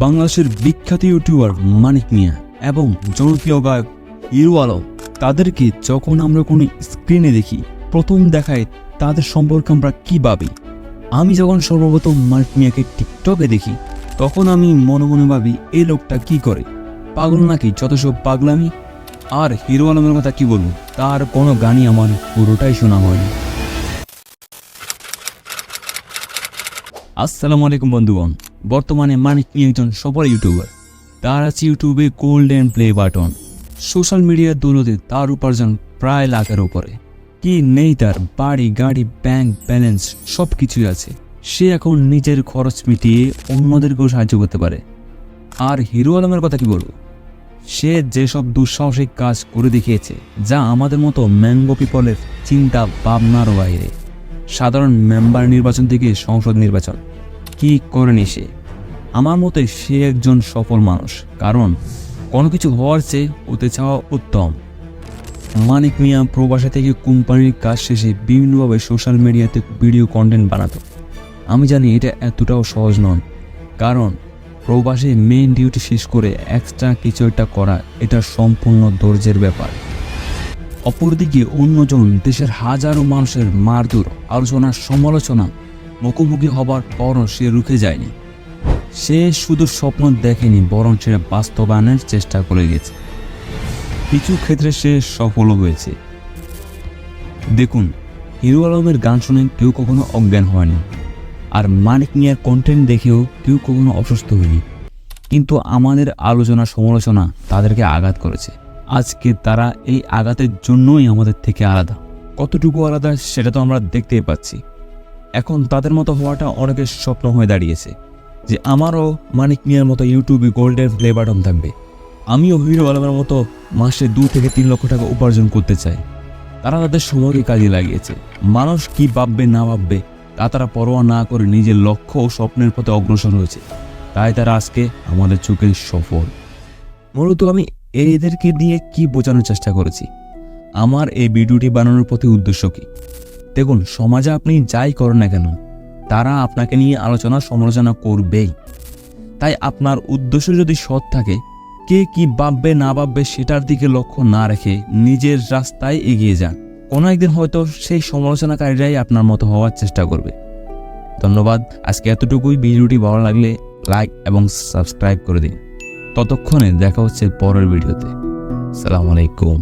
বাংলাদেশের বিখ্যাত ইউটিউবার মানিক মিয়া এবং জনপ্রিয় গায়ক হিরো আলম, তাদেরকে যখন আমরা কোনো স্ক্রিনে দেখি, প্রথম দেখায় তাদের সম্পর্কে আমরা কী ভাবি? আমি যখন সর্বপ্রথম মানিক মিয়াকে টিকটকে দেখি, তখন আমি মনে মনে ভাবি, এই লোকটা কি করে, পাগল নাকি, যত সব পাগলামি। আর হিরো আলমের কথা কি বলবো, তার কোনো গানই আমার পুরোটাই শোনা হয়নি। আসসালামু আলাইকুম বন্ধুগণ, বর্তমানে মানিক মিয়া একজন সফল ইউটিউবার। তার আছে ইউটিউবে গোল্ডেন প্লে বাটন। সোশ্যাল মিডিয়ার দৌলতে তার উপার্জন প্রায় লাখের উপরে। কি নেই তার, বাড়ি, গাড়ি, ব্যাংক ব্যালেন্স সব কিছুই আছে। সে এখন নিজের খরচ মিটিয়ে অন্যদেরকেও সাহায্য করতে পারে। আর হিরো আলমের কথা কি বলবো, সে যেসব দুঃসাহসিক কাজ করে দেখিয়েছে, যা আমাদের মতো ম্যাঙ্গো পিপলের চিন্তা ভাবনার বাইরে। সাধারণ মেম্বার নির্বাচন থেকে সংসদ নির্বাচন কি করেনি সে। আমার মতে সে একজন সফল মানুষ, কারণ কোনো কিছু হওয়ার চেয়ে হতে চাওয়া উত্তম। মানিক মিয়া প্রবাসে থেকে কোম্পানির কাজ শেষে বিভিন্নভাবে সোশ্যাল মিডিয়াতে ভিডিও কন্টেন্ট বানাতো। আমি জানি এটা এতটাও সহজ নয়, কারণ প্রবাসে মেইন ডিউটি শেষ করে এক্সট্রা কিছু একটা করা, এটা সম্পূর্ণ ধৈর্যের ব্যাপার। অপরদিকে অন্যজন দেশের হাজারো মানুষের মারধর, আলোচনা, সমালোচনা মুখোমুখি হবার পরও সে রুখে যায়নি। সে শুধু স্বপ্ন দেখেনি, বরং সে বাস্তবায়নের চেষ্টা করে গেছে। কিছু ক্ষেত্রে সে সফলও হয়েছে। দেখুন, হিরো আলমের গান শুনে কেউ কখনো অজ্ঞান হয়নি, আর মানিক মিয়ার কন্টেন্ট দেখেও কেউ কখনো অসুস্থ হয়নি। কিন্তু আমাদের আলোচনা, সমালোচনা তাদেরকে আঘাত করেছে। আজকে তারা এই আঘাতের জন্যই আমাদের থেকে আলাদা। কতটুকু আলাদা সেটা তো আমরা দেখতেই পাচ্ছি। এখন তাদের মতো হওয়াটা অনেকের স্বপ্ন হয়ে দাঁড়িয়েছে, যে আমারও মানিক মিয়ার মতো ইউটিউবে গোল্ডেন প্লে বাটন থাকবে, আমিও হিরো আলমের মতো মাসে 2 থেকে 3 লক্ষ টাকা উপার্জন করতে চাই। তারা তাদের সময়কে কাজে লাগিয়েছে। মানুষ কি ভাববে না ভাববে তা তারা পরোয়া না করে নিজের লক্ষ্য ও স্বপ্নের পথে অগ্রসর হয়েছে। তাই তারা আজকে আমাদের চোখে সফল। মূলত আমি এদেরকে দিয়ে কি বোঝানোর চেষ্টা করেছি, আমার এই ভিডিওটি বানানোর প্রতি উদ্দেশ্য কি? দেখুন, সমাজে আপনি যাই করেন না কেন, তারা আপনাকে নিয়ে আলোচনা সমালোচনা করবেই। তাই আপনার উদ্দেশ্য যদি সৎ থাকে, কে কি ভাববে না ভাববে সেটার দিকে লক্ষ্য না রেখে নিজের রাস্তায় এগিয়ে যান। কোনো একদিন হয়তো সেই সমালোচনাকারীরাই আপনার মতো হওয়ার চেষ্টা করবে। ধন্যবাদ। আজকে এতটুকুই। ভিডিওটি ভালো লাগলে লাইক এবং সাবস্ক্রাইব করে দিন। ততক্ষণে দেখা হচ্ছে পরের ভিডিওতে। আসসালামু আলাইকুম।